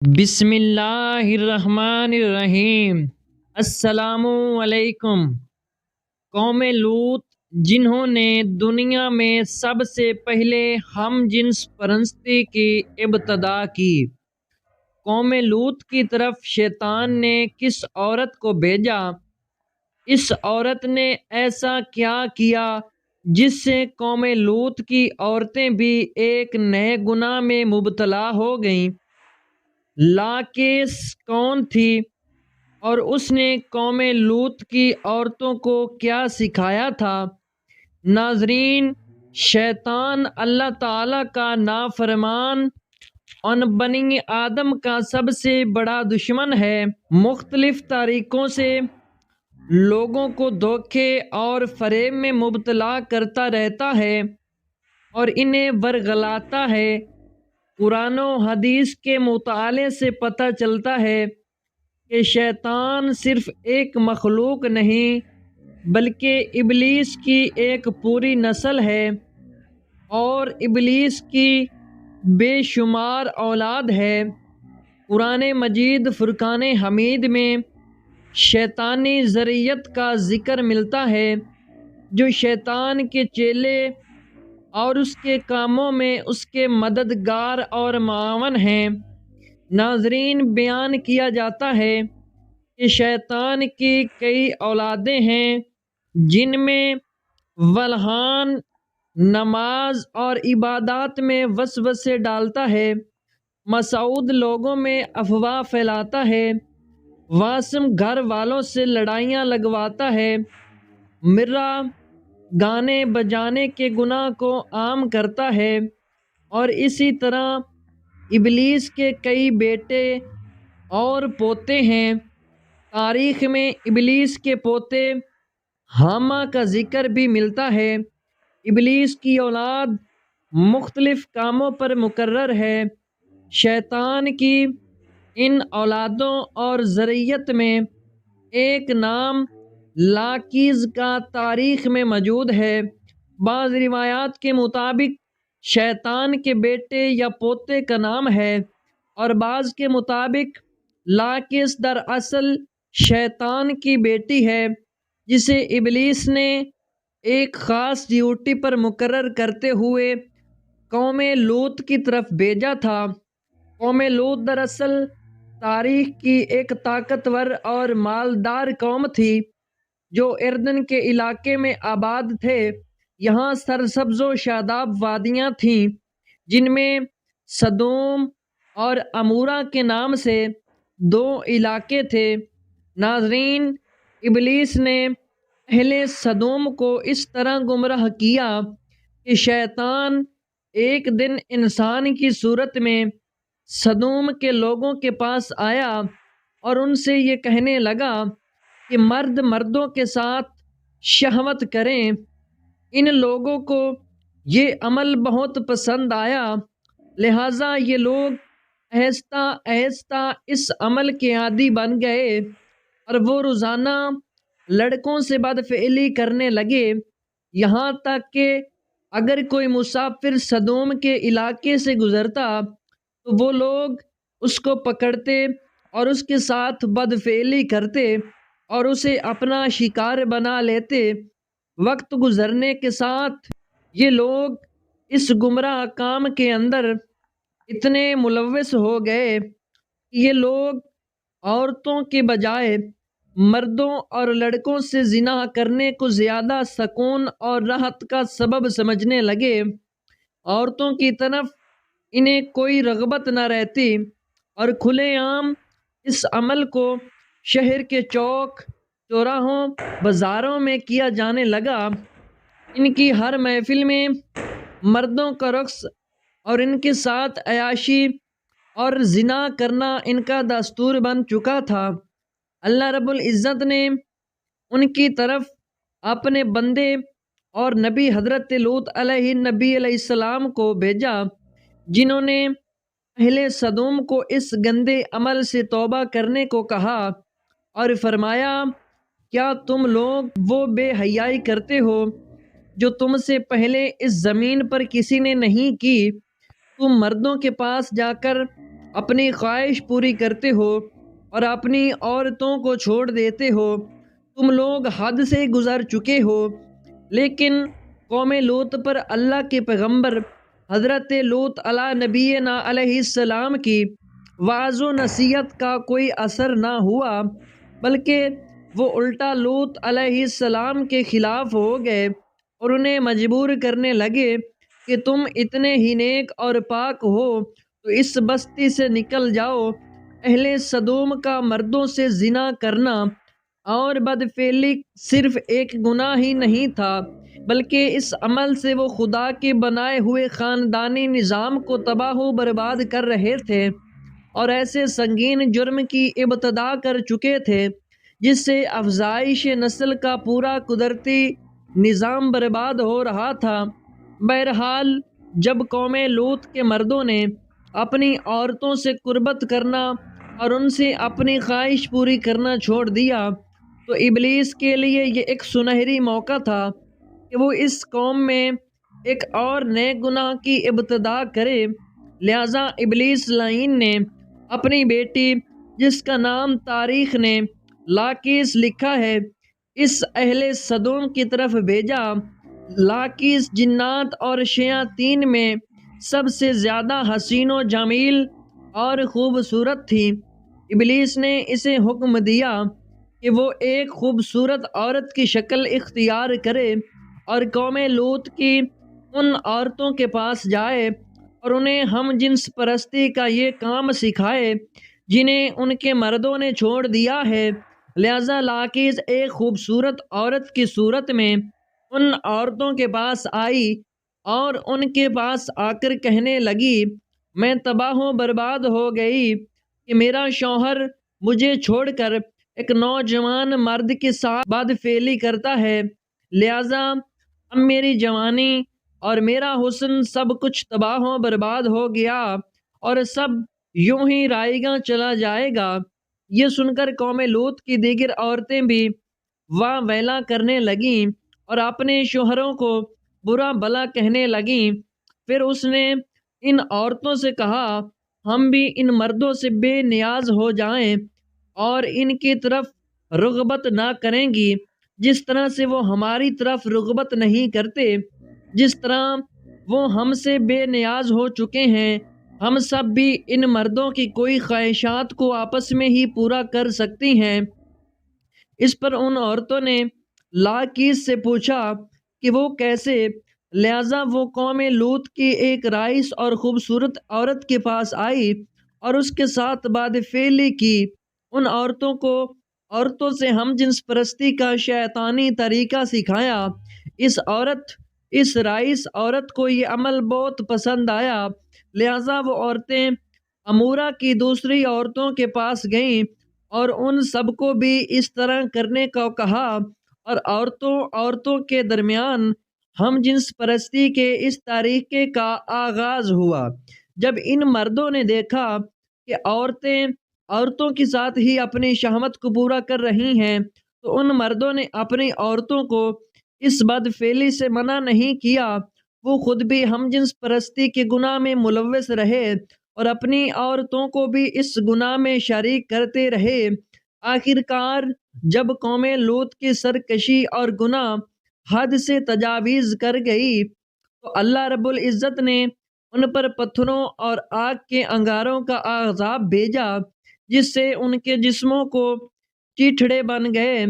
بسم اللہ الرحمن الرحیم۔ السلام علیکم۔ قوم لوط جنہوں نے دنیا میں سب سے پہلے ہم جنس پرستی کی ابتدا کی، قوم لوط کی طرف شیطان نے کس عورت کو بھیجا؟ اس عورت نے ایسا کیا کیا جس سے قوم لوط کی عورتیں بھی ایک نئے گناہ میں مبتلا ہو گئیں؟ لاکیس کون تھی اور اس نے قوم لوط کی عورتوں کو کیا سکھایا تھا؟ ناظرین، شیطان اللہ تعالیٰ کا نافرمان اور بنی آدم کا سب سے بڑا دشمن ہے۔ مختلف طریقوں سے لوگوں کو دھوکے اور فریب میں مبتلا کرتا رہتا ہے اور انہیں ورغلاتا ہے۔ قرآن و حدیث کے مطالعے سے پتہ چلتا ہے کہ شیطان صرف ایک مخلوق نہیں بلکہ ابلیس کی ایک پوری نسل ہے اور ابلیس کی بے شمار اولاد ہے۔ قرآن مجید فرقان حمید میں شیطانی ذریت کا ذکر ملتا ہے جو شیطان کے چیلے اور اس کے کاموں میں اس کے مددگار اور معاون ہیں۔ ناظرین، بیان کیا جاتا ہے کہ شیطان کی کئی اولادیں ہیں جن میں والہان نماز اور عبادات میں وسوسے ڈالتا ہے، مسعود لوگوں میں افواہ پھیلاتا ہے، واسم گھر والوں سے لڑائیاں لگواتا ہے، مرہ گانے بجانے کے گناہ کو عام کرتا ہے، اور اسی طرح ابلیس کے کئی بیٹے اور پوتے ہیں۔ تاریخ میں ابلیس کے پوتے حامہ کا ذکر بھی ملتا ہے۔ ابلیس کی اولاد مختلف کاموں پر مقرر ہے۔ شیطان کی ان اولادوں اور ذریت میں ایک نام لاکیز کا تاریخ میں موجود ہے۔ بعض روایات کے مطابق شیطان کے بیٹے یا پوتے کا نام ہے اور بعض کے مطابق لاکیز دراصل شیطان کی بیٹی ہے جسے ابلیس نے ایک خاص ڈیوٹی پر مقرر کرتے ہوئے قوم لوط کی طرف بھیجا تھا۔ قوم لوط دراصل تاریخ کی ایک طاقتور اور مالدار قوم تھی جو اردن کے علاقے میں آباد تھے۔ یہاں سرسبز و شاداب وادیاں تھیں جن میں سدوم اور عمورہ کے نام سے دو علاقے تھے۔ ناظرین، ابلیس نے اہل سدوم کو اس طرح گمراہ کیا کہ شیطان ایک دن انسان کی صورت میں سدوم کے لوگوں کے پاس آیا اور ان سے یہ کہنے لگا کہ مرد مردوں کے ساتھ شہوت کریں۔ ان لوگوں کو یہ عمل بہت پسند آیا، لہٰذا یہ لوگ آہستہ آہستہ اس عمل کے عادی بن گئے اور وہ روزانہ لڑکوں سے بدفعلی کرنے لگے، یہاں تک کہ اگر کوئی مسافر سدوم کے علاقے سے گزرتا تو وہ لوگ اس کو پکڑتے اور اس کے ساتھ بدفعلی کرتے اور اسے اپنا شکار بنا لیتے۔ وقت گزرنے کے ساتھ یہ لوگ اس گمراہ کام کے اندر اتنے ملوث ہو گئے کہ یہ لوگ عورتوں کے بجائے مردوں اور لڑکوں سے زنا کرنے کو زیادہ سکون اور راحت کا سبب سمجھنے لگے۔ عورتوں کی طرف انہیں کوئی رغبت نہ رہتی اور کھلے عام اس عمل کو شہر کے چوک چوراہوں بازاروں میں کیا جانے لگا۔ ان کی ہر محفل میں مردوں کا رقص اور ان کے ساتھ عیاشی اور زنا کرنا ان کا دستور بن چکا تھا۔ اللہ رب العزت نے ان کی طرف اپنے بندے اور نبی حضرت لوط علیہ نبی علیہ السلام کو بھیجا جنہوں نے اہل سدوم کو اس گندے عمل سے توبہ کرنے کو کہا اور فرمایا، کیا تم لوگ وہ بے حیائی کرتے ہو جو تم سے پہلے اس زمین پر کسی نے نہیں کی؟ تم مردوں کے پاس جا کر اپنی خواہش پوری کرتے ہو اور اپنی عورتوں کو چھوڑ دیتے ہو، تم لوگ حد سے گزر چکے ہو۔ لیکن قوم لوط پر اللہ کے پیغمبر حضرت لوط علیہ نبینا علیہ السلام کی وعظ و نصیحت کا کوئی اثر نہ ہوا، بلکہ وہ الٹا لوط علیہ السلام کے خلاف ہو گئے اور انہیں مجبور کرنے لگے کہ تم اتنے ہی نیک اور پاک ہو تو اس بستی سے نکل جاؤ۔ اہل سدوم کا مردوں سے زنا کرنا اور بدفعلی صرف ایک گناہ ہی نہیں تھا، بلکہ اس عمل سے وہ خدا کے بنائے ہوئے خاندانی نظام کو تباہ و برباد کر رہے تھے اور ایسے سنگین جرم کی ابتدا کر چکے تھے جس سے افزائش نسل کا پورا قدرتی نظام برباد ہو رہا تھا۔ بہرحال جب قوم لوط کے مردوں نے اپنی عورتوں سے قربت کرنا اور ان سے اپنی خواہش پوری کرنا چھوڑ دیا تو ابلیس کے لیے یہ ایک سنہری موقع تھا کہ وہ اس قوم میں ایک اور نئے گناہ کی ابتدا کرے۔ لہذا ابلیس لعین نے اپنی بیٹی، جس کا نام تاریخ نے لاقیس لکھا ہے، اس اہل سدوم کی طرف بھیجا۔ لاقیس جنات اور شیاطین میں سب سے زیادہ حسین و جمیل اور خوبصورت تھی۔ ابلیس نے اسے حکم دیا کہ وہ ایک خوبصورت عورت کی شکل اختیار کرے اور قوم لوط کی ان عورتوں کے پاس جائے اور انہیں ہم جنس پرستی کا یہ کام سکھائے جنہیں ان کے مردوں نے چھوڑ دیا ہے۔ لہذا لاقیس ایک خوبصورت عورت کی صورت میں ان عورتوں کے پاس آئی اور ان کے پاس آ کر کہنے لگی، میں تباہ و برباد ہو گئی کہ میرا شوہر مجھے چھوڑ کر ایک نوجوان مرد کے ساتھ بدفعلی کرتا ہے، لہذا اب میری جوانی اور میرا حسن سب کچھ تباہ و برباد ہو گیا اور سب یوں ہی رائے گاں چلا جائے گا۔ یہ سن کر قوم لوط کی دیگر عورتیں بھی واہ ویلا کرنے لگیں اور اپنے شوہروں کو برا بھلا کہنے لگیں۔ پھر اس نے ان عورتوں سے کہا، ہم بھی ان مردوں سے بے نیاز ہو جائیں اور ان کی طرف رغبت نہ کریں گی جس طرح سے وہ ہماری طرف رغبت نہیں کرتے۔ جس طرح وہ ہم سے بے نیاز ہو چکے ہیں، ہم سب بھی ان مردوں کی کوئی خواہشات کو آپس میں ہی پورا کر سکتی ہیں۔ اس پر ان عورتوں نے لاقیس سے پوچھا کہ وہ کیسے؟ لہذا وہ قوم لوط کی ایک رائس اور خوبصورت عورت کے پاس آئی اور اس کے ساتھ بدفعلی کی۔ ان عورتوں کو عورتوں سے ہم جنس پرستی کا شیطانی طریقہ سکھایا۔ اس رائس عورت کو یہ عمل بہت پسند آیا، لہذا وہ عورتیں امورہ کی دوسری عورتوں کے پاس گئیں اور ان سب کو بھی اس طرح کرنے کو کہا اور عورتوں کے درمیان ہم جنس پرستی کے اس طریقے کا آغاز ہوا۔ جب ان مردوں نے دیکھا کہ عورتیں عورتوں کے ساتھ ہی اپنی شہوت کو پورا کر رہی ہیں تو ان مردوں نے اپنی عورتوں کو اس بدفعلی سے منع نہیں کیا، وہ خود بھی ہم جنس پرستی کے گناہ میں ملوث رہے اور اپنی عورتوں کو بھی اس گناہ میں شریک کرتے رہے۔ آخر کار جب قوم لوط کی سرکشی اور گناہ حد سے تجاوز کر گئی تو اللہ رب العزت نے ان پر پتھروں اور آگ کے انگاروں کا عذاب بھیجا جس سے ان کے جسموں کو چیٹھڑے بن گئے۔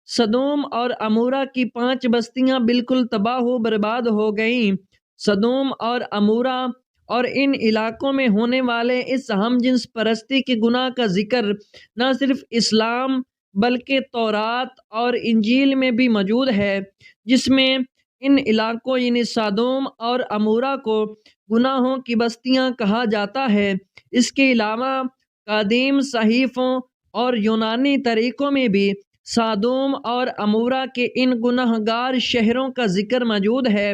سدوم اور امورہ کی 5 بستیاں بالکل تباہ و برباد ہو گئیں۔ سدوم اور امورہ اور ان علاقوں میں ہونے والے اس ہم جنس پرستی کے گناہ کا ذکر نہ صرف اسلام بلکہ تورات اور انجیل میں بھی موجود ہے، جس میں ان علاقوں یعنی سدوم اور امورہ کو گناہوں کی بستیاں کہا جاتا ہے۔ اس کے علاوہ قدیم صحیفوں اور یونانی طریقوں میں بھی سدوم اور امورہ کے ان گناہ گار شہروں کا ذکر موجود ہے،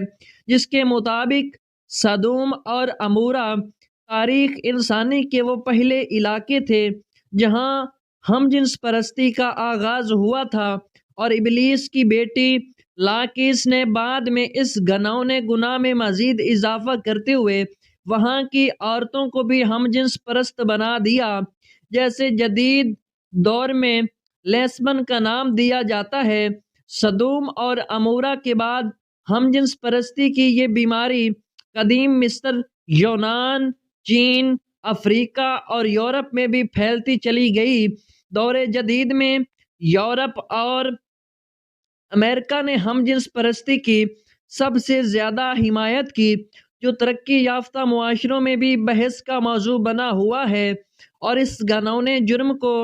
جس کے مطابق سدوم اور امورہ تاریخ انسانی کے وہ پہلے علاقے تھے جہاں ہم جنس پرستی کا آغاز ہوا تھا، اور ابلیس کی بیٹی لاقیس نے بعد میں اس گھناؤنے گناہ میں مزید اضافہ کرتے ہوئے وہاں کی عورتوں کو بھی ہم جنس پرست بنا دیا، جیسے جدید دور میں لیسبن کا نام دیا جاتا ہے۔ صدوم اور امورا کے بعد ہم جنس پرستی کی یہ بیماری قدیم مصر، یونان، چین، افریقہ اور یورپ میں بھی پھیلتی چلی گئی۔ دور جدید میں یورپ اور امریکہ نے ہم جنس پرستی کی سب سے زیادہ حمایت کی، جو ترقی یافتہ معاشروں میں بھی بحث کا موضوع بنا ہوا ہے، اور اس گھناؤنے جرم کو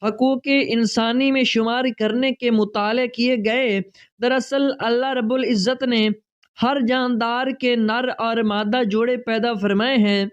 حقوق انسانی میں شمار کرنے کے مطالعے کیے گئے۔ دراصل اللہ رب العزت نے ہر جاندار کے نر اور مادہ جوڑے پیدا فرمائے ہیں۔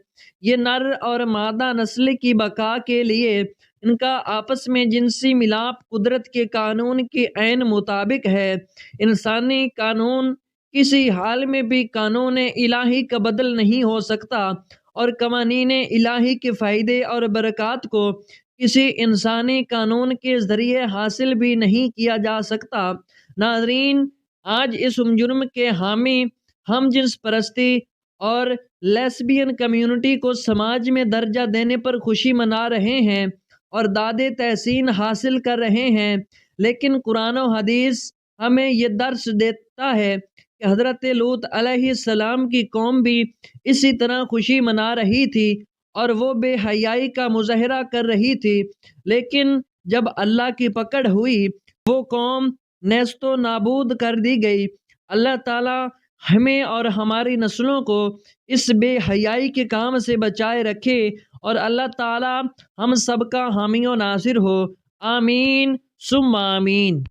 یہ نر اور مادہ نسل کی بقا کے لیے ان کا آپس میں جنسی ملاپ قدرت کے قانون کے عین مطابق ہے۔ انسانی قانون کسی حال میں بھی قانون الہی کا بدل نہیں ہو سکتا، اور قوانین الہی کے فائدے اور برکات کو کسی انسانی قانون کے ذریعے حاصل بھی نہیں کیا جا سکتا۔ ناظرین، آج اس جرم کے حامی ہم جنس پرستی اور لیسبین کمیونٹی کو سماج میں درجہ دینے پر خوشی منا رہے ہیں اور داد تحسین حاصل کر رہے ہیں، لیکن قرآن و حدیث ہمیں یہ درس دیتا ہے کہ حضرت لوط علیہ السلام کی قوم بھی اسی طرح خوشی منا رہی تھی اور وہ بے حیائی کا مظاہرہ کر رہی تھی، لیکن جب اللہ کی پکڑ ہوئی وہ قوم نیست و نابود کر دی گئی۔ اللہ تعالیٰ ہمیں اور ہماری نسلوں کو اس بے حیائی کے کام سے بچائے رکھے، اور اللہ تعالیٰ ہم سب کا حامی و ناصر ہو۔ آمین ثم آمین۔